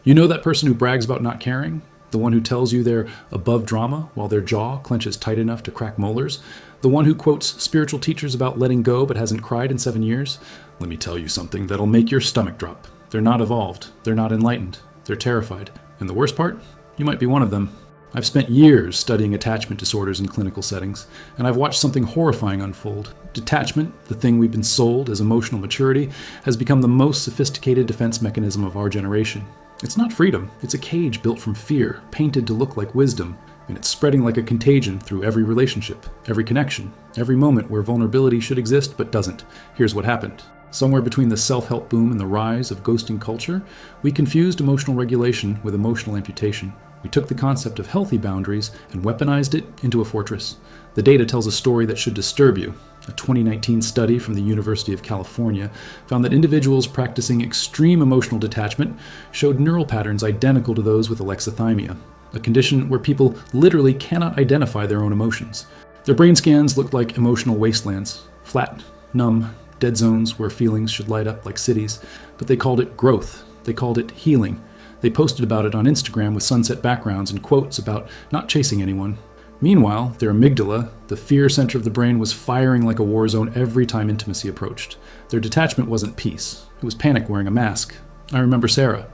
You know that person who brags about not caring? The one who tells you they're above drama while their jaw clenches tight enough to crack molars? The one who quotes spiritual teachers about letting go but hasn't cried in 7 years? Let me tell you something that'll make your stomach drop. They're not evolved. They're not enlightened. They're terrified. And the worst part? You might be one of them. I've spent years studying attachment disorders in clinical settings, and I've watched something horrifying unfold. Detachment, the thing we've been sold as emotional maturity, has become the most sophisticated defense mechanism of our generation. It's not freedom, it's a cage built from fear, painted to look like wisdom, and it's spreading like a contagion through every relationship, every connection, every moment where vulnerability should exist but doesn't. Here's what happened. Somewhere between the self-help boom and the rise of ghosting culture, we confused emotional regulation with emotional amputation. We took the concept of healthy boundaries and weaponized it into a fortress. The data tells a story that should disturb you. A 2019 study from the University of California found that individuals practicing extreme emotional detachment showed neural patterns identical to those with alexithymia, a condition where people literally cannot identify their own emotions. Their brain scans looked like emotional wastelands, flat, numb, dead zones where feelings should light up like cities, but they called it growth. They called it healing. They posted about it on Instagram with sunset backgrounds and quotes about not chasing anyone. Meanwhile, their amygdala, the fear center of the brain, was firing like a war zone every time intimacy approached. Their detachment wasn't peace. It was panic wearing a mask. I remember Sarah,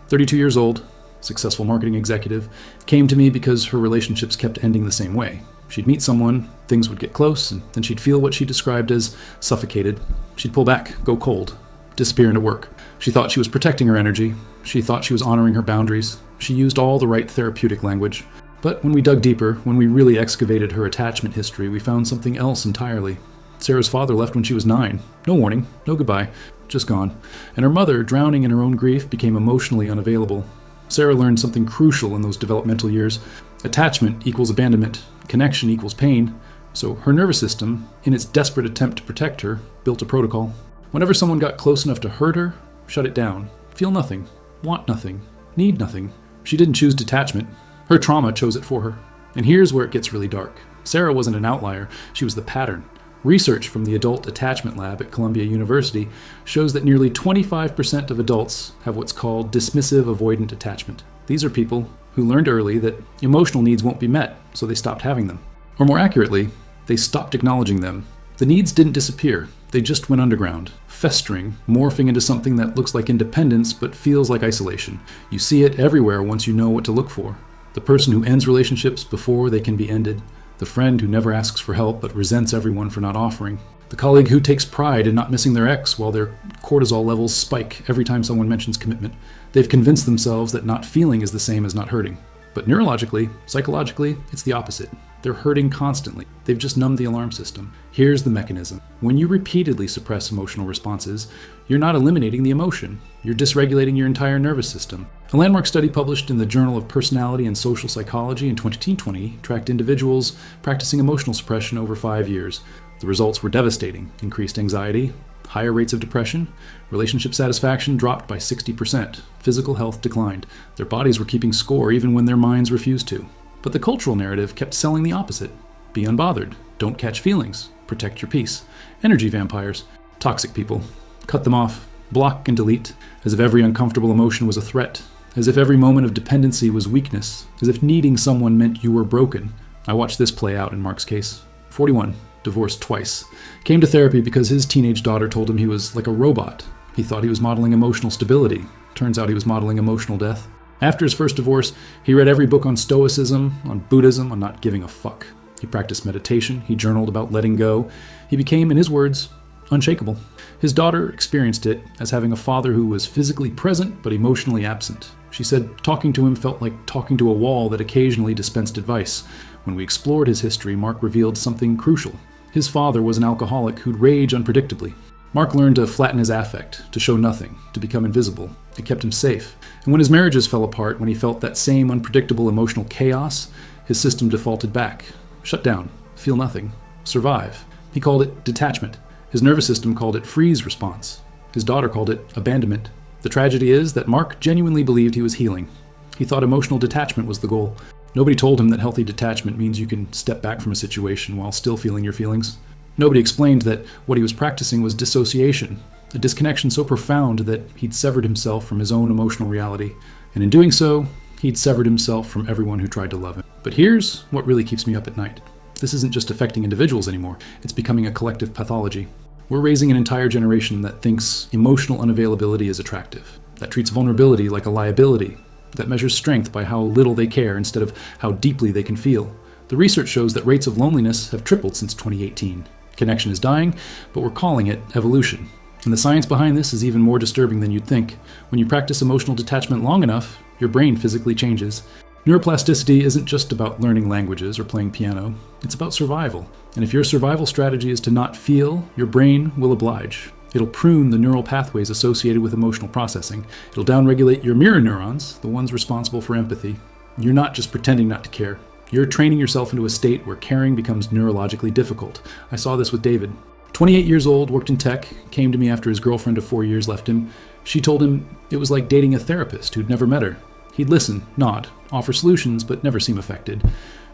32 years old, successful marketing executive, came to me because her relationships kept ending the same way. She'd meet someone, things would get close, and then she'd feel what she described as suffocated. She'd pull back, go cold, disappear into work. She thought she was protecting her energy. She thought she was honoring her boundaries. She used all the right therapeutic language. But when we dug deeper, when we really excavated her attachment history, we found something else entirely. Sarah's father left when she was 9. No warning, no goodbye, just gone. And her mother, drowning in her own grief, became emotionally unavailable. Sarah learned something crucial in those developmental years. Attachment equals abandonment. Connection equals pain. So her nervous system, in its desperate attempt to protect her, built a protocol. Whenever someone got close enough to hurt her, shut it down. Feel nothing. Want nothing. Need nothing. She didn't choose detachment. Her trauma chose it for her. And here's where it gets really dark. Sarah wasn't an outlier. She was the pattern. Research from the Adult Attachment Lab at Columbia University shows that nearly 25% of adults have what's called dismissive avoidant attachment. These are people who learned early that emotional needs won't be met, so they stopped having them. Or more accurately, they stopped acknowledging them. The needs didn't disappear. They just went underground, festering, morphing into something that looks like independence but feels like isolation. You see it everywhere once you know what to look for. The person who ends relationships before they can be ended. The friend who never asks for help but resents everyone for not offering. The colleague who takes pride in not missing their ex while their cortisol levels spike every time someone mentions commitment. They've convinced themselves that not feeling is the same as not hurting. But neurologically, psychologically, it's the opposite. They're hurting constantly. They've just numbed the alarm system. Here's the mechanism. When you repeatedly suppress emotional responses, you're not eliminating the emotion. You're dysregulating your entire nervous system. A landmark study published in the Journal of Personality and Social Psychology in 2020 tracked individuals practicing emotional suppression over 5 years. The results were devastating. Increased anxiety, higher rates of depression, relationship satisfaction dropped by 60%, physical health declined. Their bodies were keeping score even when their minds refused to. But the cultural narrative kept selling the opposite. Be unbothered. Don't catch feelings. Protect your peace. Energy vampires. Toxic people. Cut them off. Block and delete. As if every uncomfortable emotion was a threat. As if every moment of dependency was weakness. As if needing someone meant you were broken. I watched this play out in Mark's case. 41. Divorced twice. Came to therapy because his teenage daughter told him he was like a robot. He thought he was modeling emotional stability. Turns out he was modeling emotional death. After his first divorce, he read every book on Stoicism, on Buddhism, on not giving a fuck. He practiced meditation. He journaled about letting go. He became, in his words, unshakable. His daughter experienced it as having a father who was physically present but emotionally absent. She said talking to him felt like talking to a wall that occasionally dispensed advice. When we explored his history, Mark revealed something crucial. His father was an alcoholic who'd rage unpredictably. Mark learned to flatten his affect, to show nothing, to become invisible. It kept him safe. And when his marriages fell apart, when he felt that same unpredictable emotional chaos, his system defaulted back. Shut down. Feel nothing. Survive. He called it detachment. His nervous system called it freeze response. His daughter called it abandonment. The tragedy is that Mark genuinely believed he was healing. He thought emotional detachment was the goal. Nobody told him that healthy detachment means you can step back from a situation while still feeling your feelings. Nobody explained that what he was practicing was dissociation, a disconnection so profound that he'd severed himself from his own emotional reality. And in doing so, he'd severed himself from everyone who tried to love him. But here's what really keeps me up at night. This isn't just affecting individuals anymore. It's becoming a collective pathology. We're raising an entire generation that thinks emotional unavailability is attractive, that treats vulnerability like a liability, that measures strength by how little they care instead of how deeply they can feel. The research shows that rates of loneliness have tripled since 2018. Connection is dying, but we're calling it evolution. And the science behind this is even more disturbing than you'd think. When you practice emotional detachment long enough, your brain physically changes. Neuroplasticity isn't just about learning languages or playing piano. It's about survival. And if your survival strategy is to not feel, your brain will oblige. It'll prune the neural pathways associated with emotional processing. It'll downregulate your mirror neurons, the ones responsible for empathy. You're not just pretending not to care. You're training yourself into a state where caring becomes neurologically difficult. I saw this with David. 28 years old, worked in tech, came to me after his girlfriend of 4 years left him. She told him it was like dating a therapist who'd never met her. He'd listen, nod, offer solutions, but never seem affected.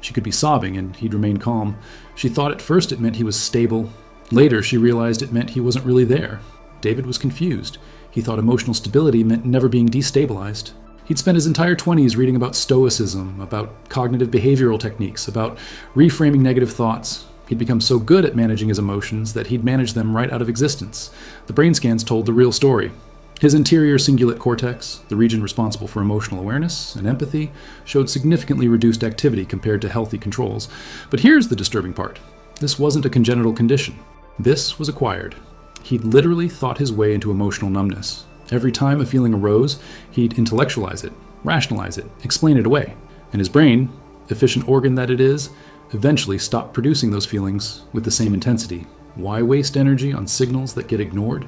She could be sobbing, and he'd remain calm. She thought at first it meant he was stable. Later, she realized it meant he wasn't really there. David was confused. He thought emotional stability meant never being destabilized. He'd spent his entire 20s reading about stoicism, about cognitive behavioral techniques, about reframing negative thoughts. He'd become so good at managing his emotions that he'd managed them right out of existence. The brain scans told the real story. His anterior cingulate cortex, the region responsible for emotional awareness and empathy, showed significantly reduced activity compared to healthy controls. But here's the disturbing part. This wasn't a congenital condition. This was acquired. He'd literally thought his way into emotional numbness. Every time a feeling arose, he'd intellectualize it, rationalize it, explain it away. And his brain, efficient organ that it is, eventually stopped producing those feelings with the same intensity. Why waste energy on signals that get ignored?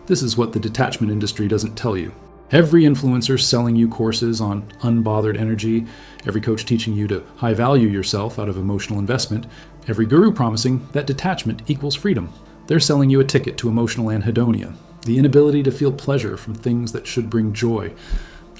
This is what the detachment industry doesn't tell you. Every influencer selling you courses on unbothered energy, every coach teaching you to high value yourself out of emotional investment, every guru promising that detachment equals freedom. They're selling you a ticket to emotional anhedonia, the inability to feel pleasure from things that should bring joy.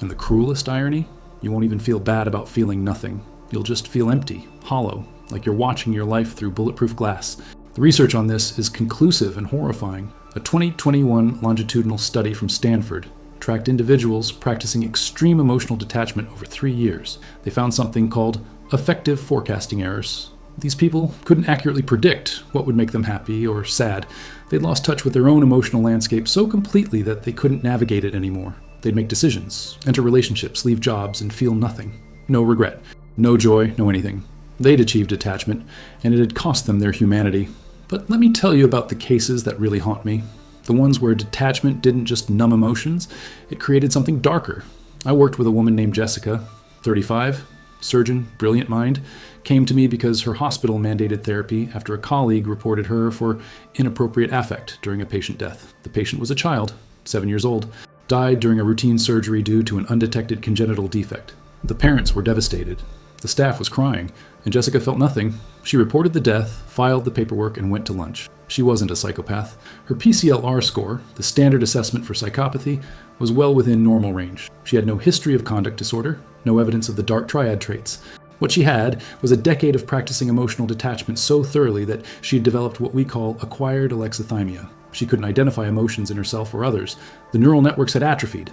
And the cruelest irony? You won't even feel bad about feeling nothing. You'll just feel empty, hollow, like you're watching your life through bulletproof glass. The research on this is conclusive and horrifying. A 2021 longitudinal study from Stanford tracked individuals practicing extreme emotional detachment over 3 years. They found something called affective forecasting errors. These people couldn't accurately predict what would make them happy or sad. They'd lost touch with their own emotional landscape so completely that they couldn't navigate it anymore. They'd make decisions, enter relationships, leave jobs, and feel nothing. No regret, no joy, no anything. They'd achieved detachment, and it had cost them their humanity. But let me tell you about the cases that really haunt me. The ones where detachment didn't just numb emotions, it created something darker. I worked with a woman named Jessica, 35, surgeon, brilliant mind, came to me because her hospital mandated therapy after a colleague reported her for inappropriate affect during a patient death. The patient was a child, 7 years old, died during a routine surgery due to an undetected congenital defect. The parents were devastated. The staff was crying, and Jessica felt nothing. She reported the death, filed the paperwork, and went to lunch. She wasn't a psychopath. Her PCLR score, the standard assessment for psychopathy, was well within normal range. She had no history of conduct disorder, no evidence of the dark triad traits. What she had was a decade of practicing emotional detachment so thoroughly that she had developed what we call acquired alexithymia. She couldn't identify emotions in herself or others. The neural networks had atrophied.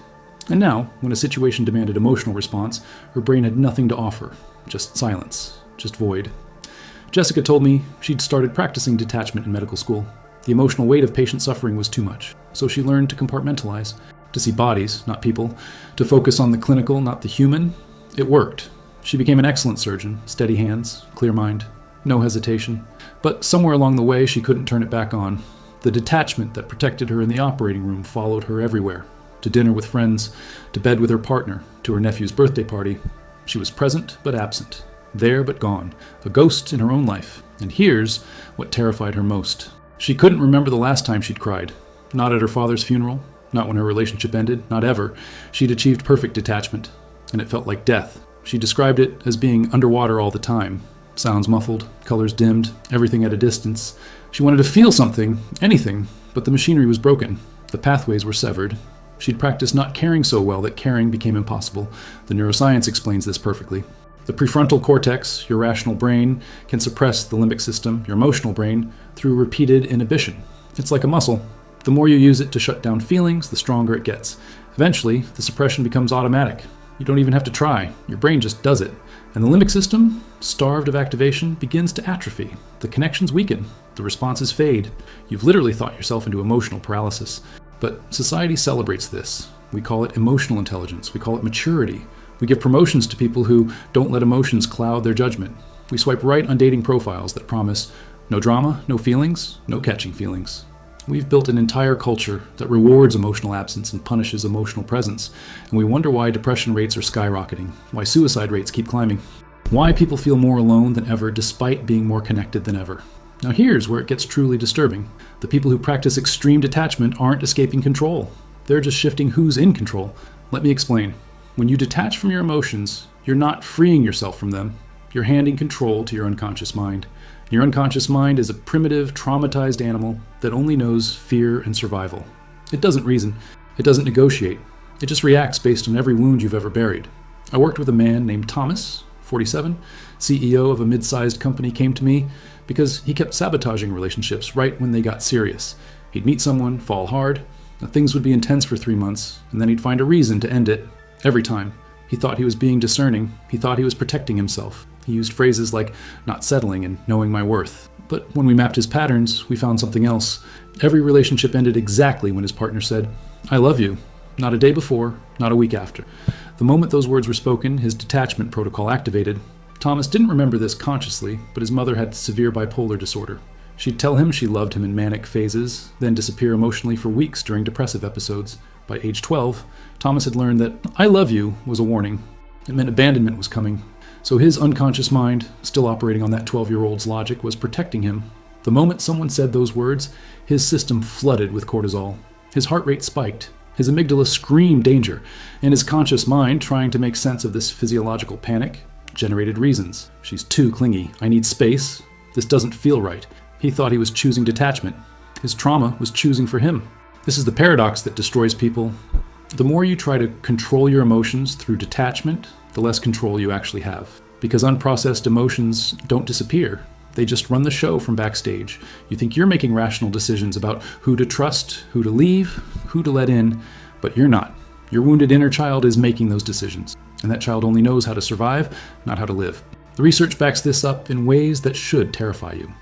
And now, when a situation demanded emotional response, her brain had nothing to offer. Just silence. Just void. Jessica told me she'd started practicing detachment in medical school. The emotional weight of patient suffering was too much, so she learned to compartmentalize, to see bodies, not people, to focus on the clinical, not the human. It worked. She became an excellent surgeon, steady hands, clear mind, no hesitation. But somewhere along the way, she couldn't turn it back on. The detachment that protected her in the operating room followed her everywhere. To dinner with friends, to bed with her partner, to her nephew's birthday party. She was present but absent, there but gone, a ghost in her own life. And here's what terrified her most. She couldn't remember the last time she'd cried. Not at her father's funeral, not when her relationship ended, not ever. She'd achieved perfect detachment, and it felt like death. She described it as being underwater all the time. Sounds muffled, colors dimmed, everything at a distance. She wanted to feel something, anything, but the machinery was broken. The pathways were severed. She'd practiced not caring so well that caring became impossible. The neuroscience explains this perfectly. The prefrontal cortex, your rational brain, can suppress the limbic system, your emotional brain, through repeated inhibition. It's like a muscle. The more you use it to shut down feelings, the stronger it gets. Eventually, the suppression becomes automatic. You don't even have to try. Your brain just does it. And the limbic system, starved of activation, begins to atrophy. The connections weaken. The responses fade. You've literally thought yourself into emotional paralysis. But society celebrates this. We call it emotional intelligence. We call it maturity. We give promotions to people who don't let emotions cloud their judgment. We swipe right on dating profiles that promise no drama, no feelings, no catching feelings. We've built an entire culture that rewards emotional absence and punishes emotional presence, and we wonder why depression rates are skyrocketing, why suicide rates keep climbing, why people feel more alone than ever despite being more connected than ever. Now here's where it gets truly disturbing. The people who practice extreme detachment aren't escaping control. They're just shifting who's in control. Let me explain. When you detach from your emotions, you're not freeing yourself from them. You're handing control to your unconscious mind. Your unconscious mind is a primitive, traumatized animal that only knows fear and survival. It doesn't reason. It doesn't negotiate. It just reacts based on every wound you've ever buried. I worked with a man named Thomas, 47, CEO of a mid-sized company, came to me because he kept sabotaging relationships right when they got serious. He'd meet someone, fall hard, things would be intense for 3 months, and then he'd find a reason to end it every time. He thought he was being discerning. He thought he was protecting himself. He used phrases like not settling and knowing my worth. But when we mapped his patterns, we found something else. Every relationship ended exactly when his partner said, "I love you." Not a day before, not a week after. The moment those words were spoken, his detachment protocol activated. Thomas didn't remember this consciously, but his mother had severe bipolar disorder. She'd tell him she loved him in manic phases, then disappear emotionally for weeks during depressive episodes. By age 12, Thomas had learned that "I love you" was a warning. It meant abandonment was coming. So his unconscious mind, still operating on that 12-year-old's logic, was protecting him. The moment someone said those words, his system flooded with cortisol. His heart rate spiked. His amygdala screamed danger. And his conscious mind, trying to make sense of this physiological panic, generated reasons. She's too clingy. I need space. This doesn't feel right. He thought he was choosing detachment. His trauma was choosing for him. This is the paradox that destroys people. The more you try to control your emotions through detachment, the less control you actually have. Because unprocessed emotions don't disappear. They just run the show from backstage. You think you're making rational decisions about who to trust, who to leave, who to let in, but you're not. Your wounded inner child is making those decisions. And that child only knows how to survive, not how to live. The research backs this up in ways that should terrify you.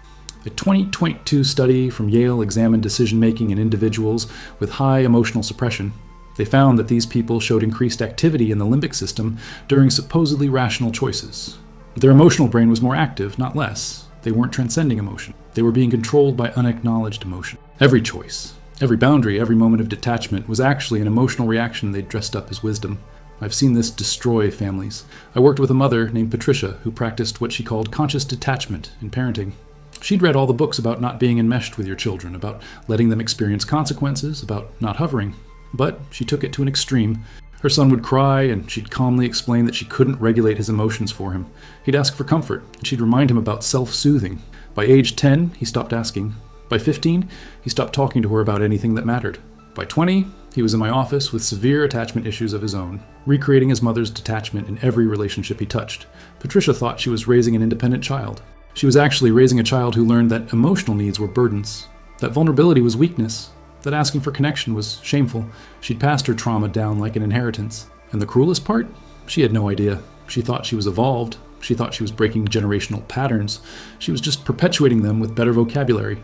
A 2022 study from Yale examined decision-making in individuals with high emotional suppression. They found that these people showed increased activity in the limbic system during supposedly rational choices. Their emotional brain was more active, not less. They weren't transcending emotion. They were being controlled by unacknowledged emotion. Every choice, every boundary, every moment of detachment was actually an emotional reaction they'd dressed up as wisdom. I've seen this destroy families. I worked with a mother named Patricia who practiced what she called conscious detachment in parenting. She'd read all the books about not being enmeshed with your children, about letting them experience consequences, about not hovering. But she took it to an extreme. Her son would cry, and she'd calmly explain that she couldn't regulate his emotions for him. He'd ask for comfort, and she'd remind him about self-soothing. By age 10, he stopped asking. By 15, he stopped talking to her about anything that mattered. By 20, he was in my office with severe attachment issues of his own, recreating his mother's detachment in every relationship he touched. Patricia thought she was raising an independent child. She was actually raising a child who learned that emotional needs were burdens, that vulnerability was weakness, that asking for connection was shameful. She'd passed her trauma down like an inheritance. And the cruelest part? She had no idea. She thought she was evolved. She thought she was breaking generational patterns. She was just perpetuating them with better vocabulary.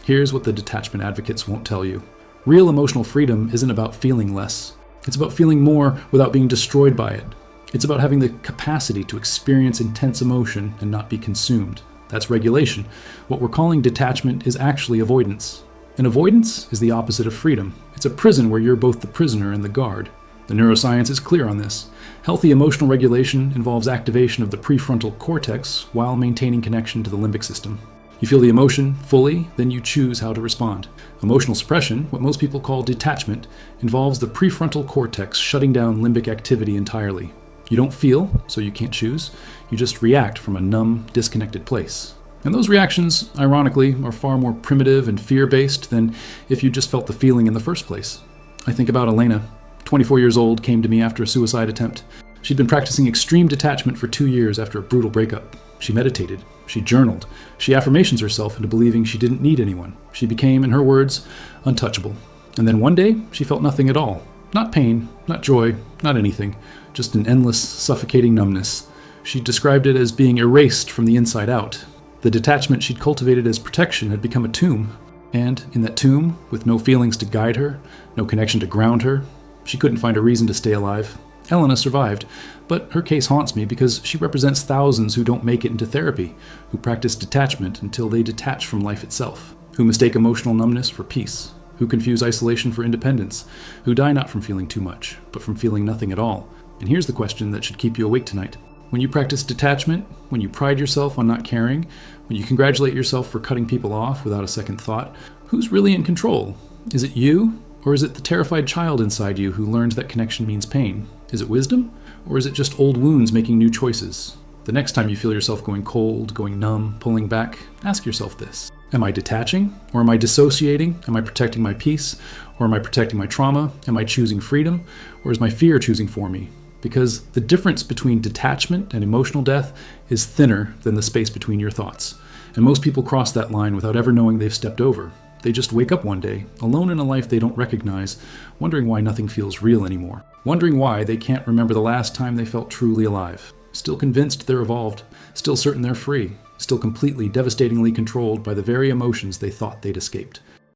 Here's what the detachment advocates won't tell you. Real emotional freedom isn't about feeling less. It's about feeling more without being destroyed by it. It's about having the capacity to experience intense emotion and not be consumed. That's regulation. What we're calling detachment is actually avoidance. And avoidance is the opposite of freedom. It's a prison where you're both the prisoner and the guard. The neuroscience is clear on this. Healthy emotional regulation involves activation of the prefrontal cortex while maintaining connection to the limbic system. You feel the emotion fully, then you choose how to respond. Emotional suppression, what most people call detachment, involves the prefrontal cortex shutting down limbic activity entirely. You don't feel, so you can't choose. You just react from a numb, disconnected place. And those reactions, ironically, are far more primitive and fear-based than if you just felt the feeling in the first place. I think about Elena, 24 years old, came to me after a suicide attempt. She'd been practicing extreme detachment for 2 years after a brutal breakup. She meditated. She journaled. She affirmations herself into believing she didn't need anyone. She became, in her words, untouchable. And then one day, she felt nothing at all. Not pain, not joy, not anything. just an endless, suffocating numbness. She described it as being erased from the inside out. The detachment she'd cultivated as protection had become a tomb. And in that tomb, with no feelings to guide her, no connection to ground her, she couldn't find a reason to stay alive. Elena survived, but her case haunts me because she represents thousands who don't make it into therapy, who practice detachment until they detach from life itself, who mistake emotional numbness for peace, who confuse isolation for independence, who die not from feeling too much, but from feeling nothing at all. And here's the question that should keep you awake tonight. When you practice detachment, when you pride yourself on not caring, when you congratulate yourself for cutting people off without a second thought, who's really in control? Is it you, or is it the terrified child inside you who learned that connection means pain? Is it wisdom, or is it just old wounds making new choices? The next time you feel yourself going cold, going numb, pulling back, ask yourself this. Am I detaching, or am I dissociating? Am I protecting my peace, or am I protecting my trauma? Am I choosing freedom, or is my fear choosing for me? Because the difference between detachment and emotional death is thinner than the space between your thoughts. And most people cross that line without ever knowing they've stepped over. They just wake up one day, alone in a life they don't recognize, wondering why nothing feels real anymore. Wondering why they can't remember the last time they felt truly alive. Still convinced they're evolved, still certain they're free, still completely, devastatingly controlled by the very emotions they thought they'd escaped.